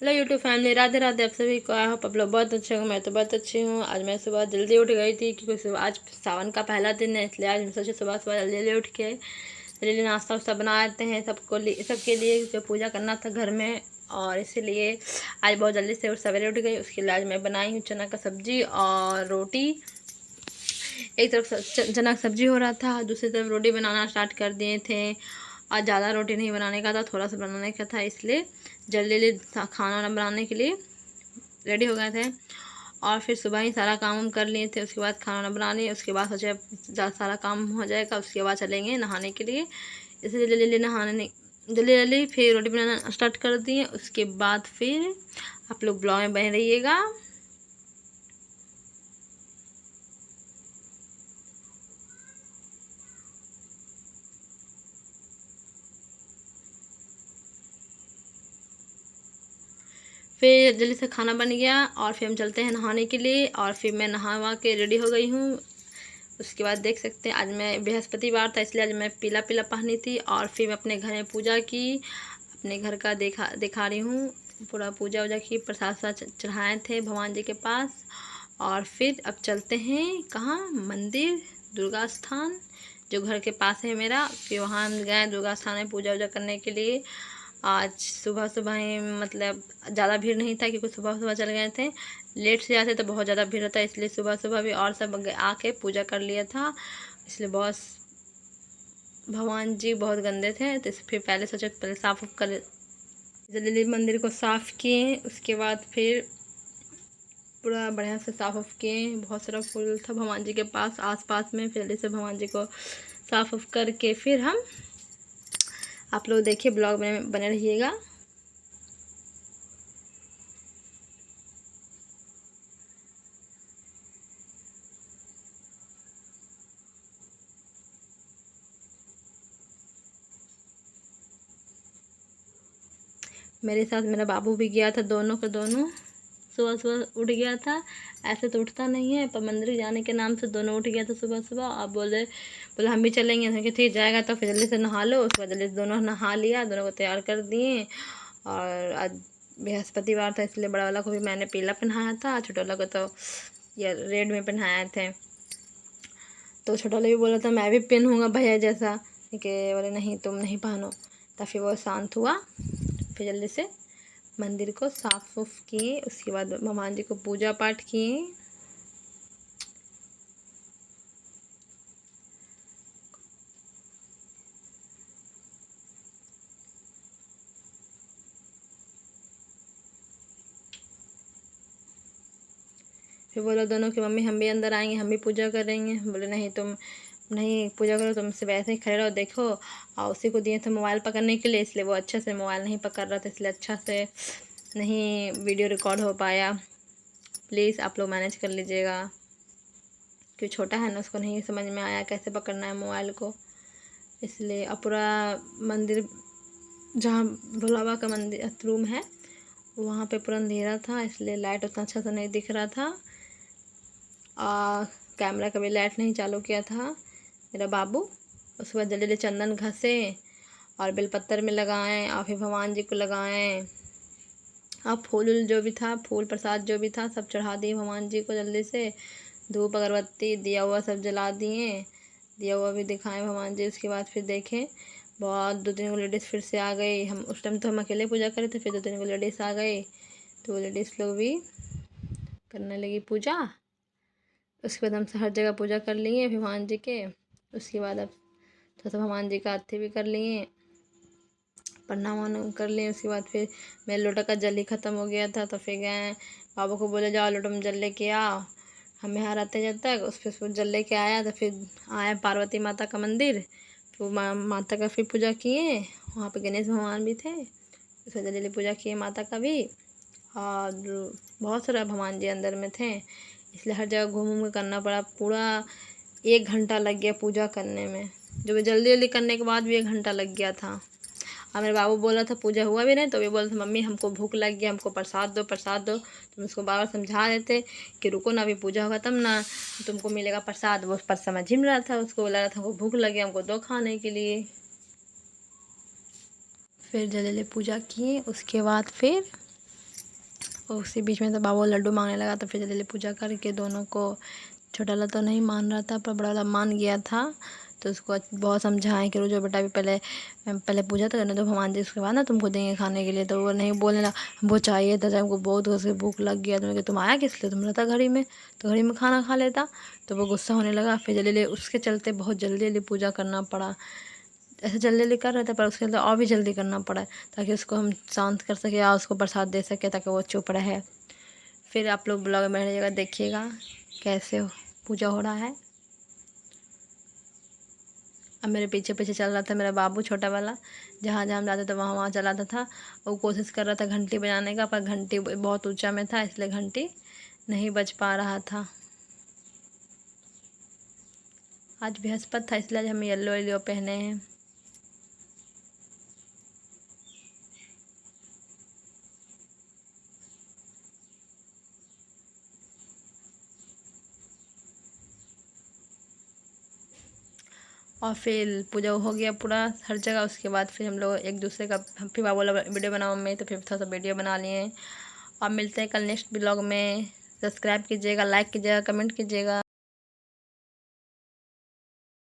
Hello YouTube family, Radhe Radhe आप सभी को। आई होप आप लोग बहुत अच्छे हो। मैं तो बहुत अच्छी हूँ। आज मैं सुबह जल्दी उठ गई थी क्योंकि सुबह आज सावन का पहला दिन है, इसलिए आज मैं सोची सुबह सुबह जल्दी जल्दी उठ के जल्दी नाश्ता वास्ता बनाते हैं सबके लिए जो पूजा करना था घर में। और इसीलिए आज बहुत जल्दी से सवेरे उठ गई। उसके लिए आज मैं बनाई हूँ चना का सब्जी और रोटी। एक तरफ चना का सब्जी हो रहा था, दूसरी तरफ रोटी बनाना स्टार्ट कर दिए थे। आज ज़्यादा रोटी नहीं बनाने का था, थोड़ा सा बनाने का था, इसलिए जल्दी जल्दी खाना बनाने के लिए रेडी हो गए थे। और फिर सुबह ही सारा काम कर लिए थे। उसके बाद खाना बना लिए। उसके बाद सोचा सारा काम हो जाएगा, उसके बाद चलेंगे नहाने के लिए। इसलिए जल्दी जल्दी नहाने जल्दी जल्दी फिर रोटी बनाना स्टार्ट कर दिए। उसके बाद फिर आप लोग ब्लॉग में बने रहिएगा। फिर जल्दी से खाना बन गया और फिर हम चलते हैं नहाने के लिए। और फिर मैं नहा वहा के रेडी हो गई हूँ। उसके बाद देख सकते हैं आज मैं बृहस्पतिवार था, इसलिए आज मैं पीला पीला पहनी थी। और फिर मैं अपने घर में पूजा की, अपने घर का दिखा रही हूँ। पूरा पूजा वूजा की, प्रसाद चढ़ाए थे भगवान जी के पास। और फिर अब चलते हैं कहाँ, मंदिर, दुर्गा स्थान जो घर के पास है मेरा। फिर वहाँ हम गए दुर्गा स्थान में पूजा वूजा करने के लिए। आज सुबह सुबह ही मतलब ज़्यादा भीड़ नहीं था क्योंकि सुबह सुबह चल गए थे। लेट से जाते तो बहुत ज़्यादा भीड़ रहता है, इसलिए सुबह सुबह भी और सब आके पूजा कर लिया था। इसलिए बहुत भगवान जी बहुत गंदे थे, तो फिर पहले सोचे पहले साफ कर जल्दी जल्दी मंदिर को साफ़ किए। उसके बाद फिर पूरा बढ़िया से साफ उफ किए। बहुत सारा फूल था भगवान जी के पास आसपास में। फिर जल्दी से भगवान जी को साफ उफ करके फिर हम आप लोग देखिए ब्लॉग में बने रहिएगा। मेरे साथ मेरा बाबू भी गया था, दोनों का दोनों सुबह सुबह उठ गया था। ऐसे तो उठता नहीं है, पर मंदिर जाने के नाम से दोनों उठ गया था सुबह सुबह। अब बोले हम भी चलेंगे। तो ठीक जाएगा तो फिर जल्दी से नहा लो। उसके बाद जल्दी से दोनों नहा लिया, दोनों को तैयार कर दिए। और आज बृहस्पतिवार था, इसलिए बड़ा वाला को भी मैंने पीला पहनाया था, छोटा वाला को तो ये रेड में पहनाए थे। तो छोटा वाला भी बोला था मैं भी पहनूंगा भैया जैसा, कि बोले नहीं तुम नहीं पहनो। तो फिर वो शांत हुआ। फिर जल्दी से मंदिर को साफ उफ किए। उसके बाद भगवान जी को पूजा पाठ किए। फिर बोला दोनों की मम्मी हम भी अंदर आएंगे, हम भी पूजा करेंगे। बोले नहीं तुम नहीं पूजा करो, तुमसे वैसे ही खड़े रहो देखो। और उसी को दिए थे मोबाइल पकड़ने के लिए, इसलिए वो अच्छे से मोबाइल नहीं पकड़ रहा था, इसलिए अच्छा से नहीं वीडियो रिकॉर्ड हो पाया। प्लीज़ आप लोग मैनेज कर लीजिएगा, क्योंकि छोटा है ना, उसको नहीं समझ में आया कैसे पकड़ना है मोबाइल को। इसलिए अब पूरा मंदिर जहाँ भोला बाबा का मंदिर रूम है वहाँ पे पूरा अंधेरा था, इसलिए लाइट उतना अच्छा से नहीं दिख रहा था। कैमरा का भी लाइट नहीं चालू किया था मेरा बाबू। उसके बाद जल्दी जल्दी चंदन घसे और बेलपत्तर में लगाएं और फिर भगवान जी को लगाएं। अब फूल जो भी था, फूल प्रसाद जो भी था सब चढ़ा दिए भगवान जी को जल्दी से। धूप अगरबत्ती दिया हुआ सब जला दिए, दिया हुआ भी दिखाएं भगवान जी। उसके बाद फिर देखें बहुत 2-3 लेडीज़ फिर से आ गई। हम उस टाइम तो हम अकेले पूजा करे थे, फिर 2-3 लेडीज़ आ गई, तो वो लेडीज़ लोग भी करने लगी पूजा। उसके बाद हम हर जगह पूजा कर लिए भगवान जी के। उसके बाद अब थोड़ा सा भगवान जी का आरती भी कर लिए, प्रणाम वनाम कर लिए। उसके बाद फिर मेरे लोटा का जल ही ख़त्म हो गया था, तो फिर गए बाबू को बोले जाओ लोटा में जल लेके आओ। हम यहाँ रहते जब तक उस पर जल लेके आया। तो फिर आए पार्वती माता का मंदिर, तो माता का फिर पूजा किए। वहाँ पे गणेश भगवान भी थे, उसमें जल्दी जल्दी पूजा किए माता का भी। और बहुत सारा भगवान जी अंदर में थे, इसलिए हर जगह घूम घूम के करना पड़ा। पूरा 1 घंटा लग गया पूजा करने में, जो भी जल्दी जल्दी करने के बाद भी 1 घंटा लग गया था। और मेरे बाबू बोला था पूजा हुआ भी नहीं, तो भी बोला था मम्मी हमको भूख लग गया, हमको प्रसाद दो प्रसाद दो। तुम उसको बार बार समझा देते कि रुको ना, अभी पूजा होगा तब ना तुमको मिलेगा प्रसाद। वो पर समझ ही नहीं रहा था, उसको बोला रहा था हमको भूख लग गया, हमको दो खाने के लिए। फिर जल्दी जल्दी पूजा किए। उसके बाद फिर और उसी बीच में तो बाबू लड्डू मांगने लगा, तो फिर जल्दी पूजा करके दोनों को, छोटा वाला तो नहीं मान रहा था पर बड़ा वाला मान गया था। तो उसको बहुत समझाएं कि रुको बेटा, भी पहले पहले पूजा तो करने दो भगवान जी, उसके बाद ना तुमको देंगे खाने के लिए। तो वो नहीं बोलने लगा, हमको चाहिए था, हमको बहुत उससे भूख लग गया। तो मैं तुम आया किस लिए, तुम रहता घड़ी में तो घड़ी में खाना खा लेता। तो वो गुस्सा होने लगा। फिर जल्दी उसके चलते बहुत जल्दी जल्दी पूजा करना पड़ा। ऐसे जल्दी जल्दी कर रहे थे पर उसके लिए और भी जल्दी करना पड़ा, ताकि उसको हम शांत कर सके या उसको प्रसाद दे सके, ताकि वो चुप रहे। फिर आप लोग ब्लॉग में रहेगा, देखिएगा कैसे पूजा हो रहा है। अब मेरे पीछे पीछे चल रहा था मेरा बाबू छोटा वाला, जहाँ जहाँ हम जाते थे वहाँ वहाँ चलाता था। वो कोशिश कर रहा था घंटी बजाने का, पर घंटी बहुत ऊंचा में था, इसलिए घंटी नहीं बज पा रहा था। आज बृहस्पति था, इसलिए आज हम येलो येलो पहने हैं। और फिर पूजा हो गया पूरा हर जगह। उसके बाद फिर हम लोग एक दूसरे का, फिर बाबू बोला वीडियो बनाओ मम्मी, तो फिर थोड़ा सा वीडियो बना लिए। अब मिलते हैं कल नेक्स्ट ब्लॉग में। सब्सक्राइब कीजिएगा, लाइक कीजिएगा, कमेंट कीजिएगा।